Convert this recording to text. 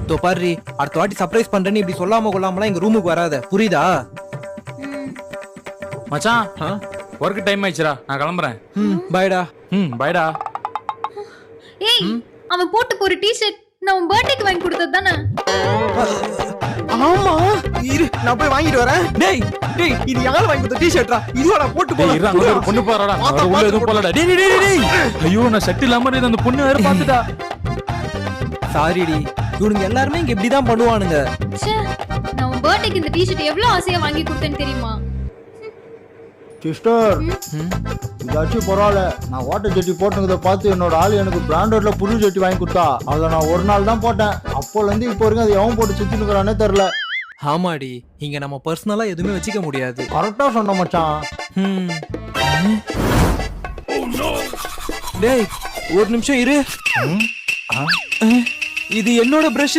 தோ பாரு, அடுத்த வாட்டி சர்ப்ரைஸ் பண்றேன்னு இப்படி சொல்லாம கொள்ளாமலாம் எங்க ரூமுக்கு வராத, புரியுதா? மச்சான், ஒர்க் டைம் ஆயிடுச்சுடா, நான் கிளம்புறேன். பாய்டா. பாய்டா. ஏய், அவன் போட்டு போற டி-ஷர்ட் நான் உன் பர்த்டேக்கு வாங்கி கொடுத்தது தானே? ஆமா, இரு நான் போய் வாங்கிட்டு வரேன். டேய் டேய், இது யாரு வாங்கி கொடுத்த டி-ஷர்ட்டா? இதுவா நான் போட்டு டேய், போறேன். இருடா, அங்க ஒரு பொண்ணு பாறடா. அவ உள்ள எதுவும் போலடா. டேய் டேய் டேய் டேய். ஐயோ, நான் ஷர்ட் இல்லாம இருந்த அந்த பொண்ணு வேற பாத்துட்டா. சாரிடி, இவனுங்க எல்லாருமே இங்க இப்படிதான் பண்ணுவானுங்க. ச்சே, நான் உன் பர்த்டேக்கு இந்த டி-ஷர்ட் எவ்வளவு ஆசையா வாங்கி கொடுத்தேன்னு தெரியுமா? சிஸ்டர், இதாச்சும் பரவாயில்ல. நான் வாட்டர் ஜெட்டி போட்டுனதை பார்த்து என்னோட ஆள் எனக்கு பிராண்டட்ல புது ஜெட்டி வாங்கி கொடுத்தா. அதை நான் ஒரு நாள் தான் போட்டேன். அப்போல இருந்து இப்போ வரைக்கும் அது எவன் போட்டு சுத்தினுக்குறானே தெரியல. ஆமாடி, இங்க நம்ம பர்சனலா எதுவுமே வச்சுக்க முடியாது. கரெக்டா சொன்ன மச்சான். டேய், ஒரு நிமிஷம் இரு. இது என்னோட பிரஷ்.